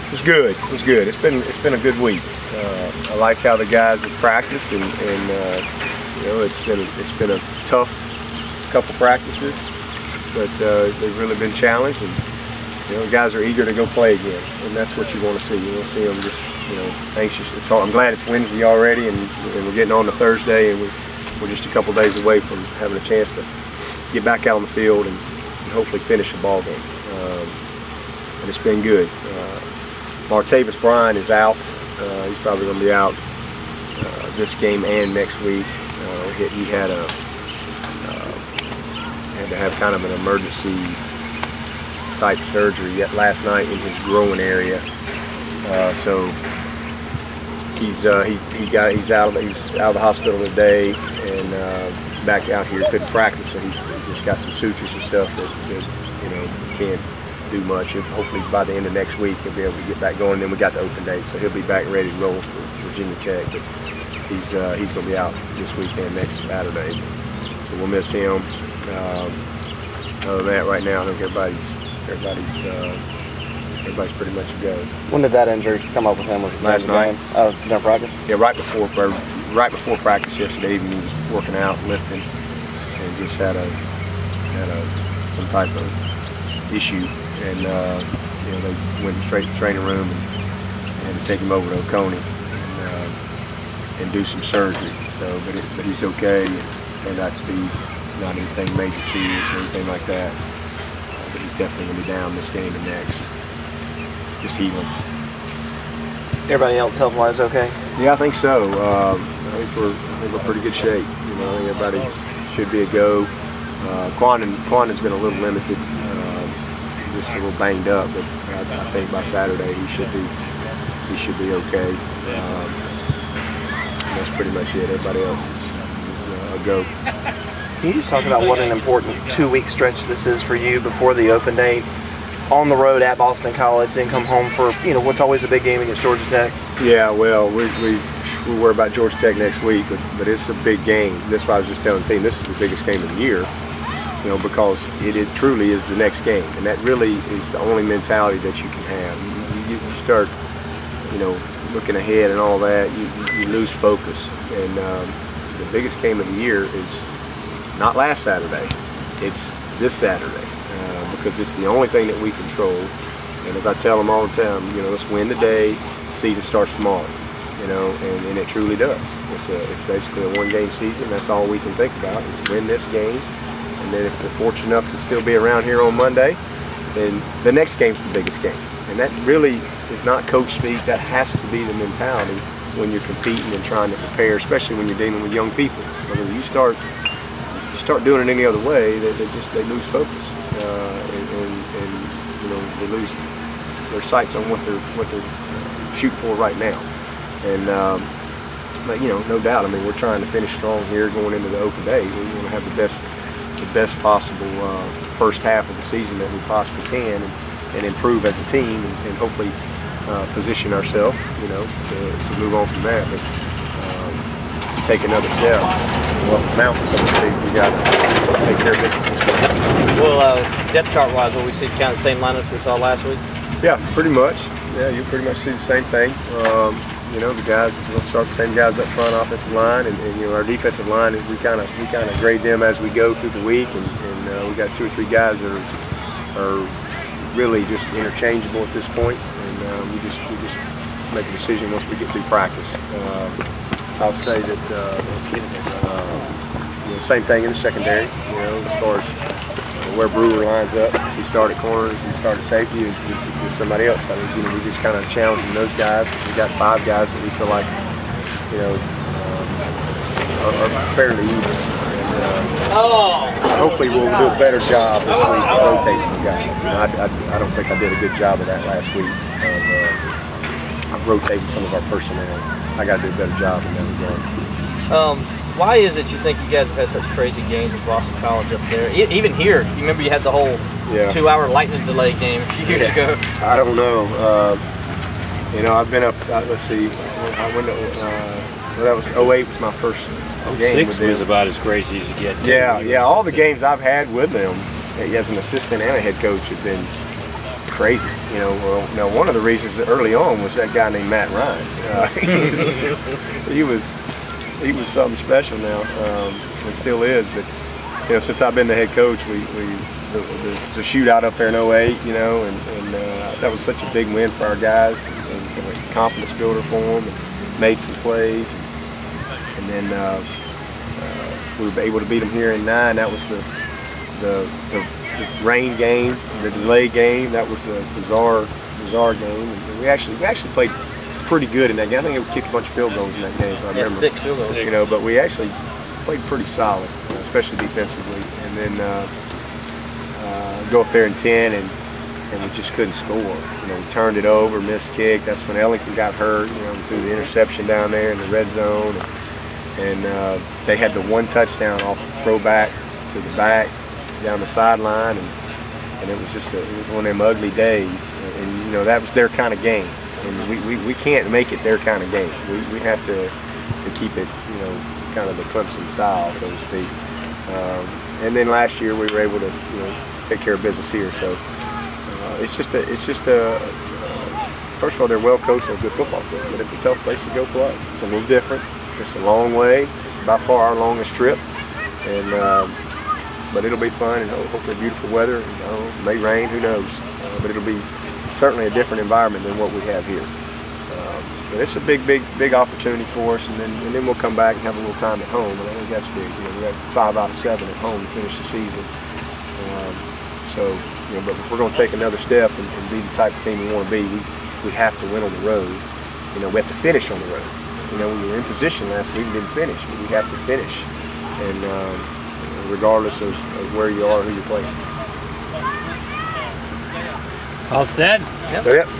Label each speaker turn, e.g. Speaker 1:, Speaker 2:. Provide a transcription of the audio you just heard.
Speaker 1: It was good. It was good. It's been a good week. I like how the guys have practiced, and you know, it's been a tough couple practices, but they've really been challenged, and you know, guys are eager to go play again, and that's what you want to see. You want to see them just, you know, anxious. I'm glad it's Wednesday already, and we're getting on to Thursday, and we're just a couple days away from having a chance to get back out on the field and hopefully finish a ball game. And it's been good. Martavis Bryant is out. He's probably going to be out this game and next week. He had to have kind of an emergency type surgery yet last night in his groin area. So he's out of the hospital today and back out here. Couldn't practice, so he's just got some sutures and stuff that you know, can't do much. Hopefully by the end of next week he'll be able to get back going. Then we got the open date, so he'll be back ready to roll for Virginia Tech. But he's going to be out this weekend, next Saturday. So we'll miss him. Other than that, right now I think everybody's pretty much a go.
Speaker 2: When did that injury come up with him? Was it
Speaker 1: last night?
Speaker 2: Oh, during practice?
Speaker 1: Yeah, right before practice yesterday evening. He was working out, lifting, and just had some type of issue. And you know, they went straight to the training room and take him over to Oconee and do some surgery. So, but he's okay. It turned out to be not anything major serious or anything like that. But he's definitely going to be down this game and next. Just healing.
Speaker 2: Everybody else health-wise okay?
Speaker 1: Yeah, I think so. I think we're pretty good shape. You know, everybody should be a go. Quanden's been a little limited, just a little banged up, but I think by Saturday he should be okay. That's pretty much it. Everybody else is a go.
Speaker 2: Can you just talk about what an important 2-week stretch this is for you before the open date? On the road at Boston College, then come home for, you know, what's always a big game against Georgia Tech.
Speaker 1: Yeah, well, we'll worry about Georgia Tech next week, but it's a big game. That's why I was just telling the team this is the biggest game of the year, you know, because it truly is the next game, and that really is the only mentality that you can have. You start, you know, looking ahead and all that, you lose focus, and the biggest game of the year is not last Saturday, it's this Saturday. Because it's the only thing that we control, and as I tell them all the time, you know, let's win today, the season starts tomorrow, you know, and it truly does. It's basically a one-game season. That's all we can think about is win this game, and then if we're fortunate enough to still be around here on Monday, then the next game's the biggest game. And that really is not coach speak. That has to be the mentality when you're competing and trying to prepare, especially when you're dealing with young people. When you start doing it any other way, they lose focus, and you know, they lose their sights on what they're shooting for right now. And but you know, no doubt. I mean, we're trying to finish strong here going into the open day. We want to have the best possible first half of the season that we possibly can, and improve as a team, and hopefully position ourselves, you know, to move on from that. But to take another step up the mountain, so to speak, we got to take care of business this week.
Speaker 3: Well, depth chart-wise, will we see kind of the same lineups we saw last week?
Speaker 1: Yeah, pretty much. Yeah, you pretty much see the same thing. You know, the guys, we'll start the same guys up front, offensive line, and you know, our defensive line, we kind of grade them as we go through the week, and we got 2 or 3 guys that are really just interchangeable at this point, and we just make a decision once we get through practice. I'll say that you know, same thing in the secondary. You know, as far as where Brewer lines up, does he start at corners, he start at safety, or is somebody else? I mean, you know, we just kind of challenging those guys. We got 5 guys that we feel like, you know, are fairly even. And, hopefully we'll do a better job this week of rotating some guys. You know, I don't think I did a good job of that last week of rotating some of our personnel. I got to do a better job in that regard.
Speaker 3: Why is it you think you guys have had such crazy games with Boston College up there? Even here, you remember you had the whole 2-hour lightning delay game a few years ago.
Speaker 1: I don't know. You know, I've been up. Let's see. I went to, well, that was 08 was my first game with them.
Speaker 4: Was about as crazy as you get.
Speaker 1: Yeah. All the games I've had with them as an assistant and a head coach have been crazy. You know, well, now one of the reasons that early on was that guy named Matt Ryan. He was something special now, and still is. But you know, since I've been the head coach, the shootout up there in 08, you know, and that was such a big win for our guys, and a confidence builder for them, and made some plays, and then we were able to beat them here in 9. That was the rain game, the delay game. That was a bizarre game, and we actually played pretty good in that game. I think we kicked a bunch of field goals in that game, if I remember.
Speaker 3: 6 field goals.
Speaker 1: You know, but we actually played pretty solid, especially defensively, and then go up there in 10, and we just couldn't score. You know, we turned it over, missed kick. That's when Ellington got hurt, you know, through the interception down there in the red zone, and they had the one touchdown off the throwback to the back down the sideline, and it was just it was one of them ugly days, and you know, that was their kind of game, and we can't make it their kind of game. We have to keep it, you know, kind of the Clemson style, so to speak. And then last year we were able to, you know, take care of business here. So it's just a first of all, they're well coached and a good football team, but it's a tough place to go play. It's a little different. It's a long way. It's by far our longest trip, and but it'll be fun, and hopefully beautiful weather. You know, it may rain, who knows? But it'll be certainly a different environment than what we have here. But it's a big opportunity for us, and then we'll come back and have a little time at home, and I think that's big. You know, we had 5 out of 7 at home to finish the season. So, you know, but if we're going to take another step and be the type of team we want to be, we have to win on the road. You know, we have to finish on the road. You know, we were in position last week and didn't finish, but we have to finish, and you know, regardless of where you are, who you're playing.
Speaker 4: All set?
Speaker 3: Yep.
Speaker 1: Yep.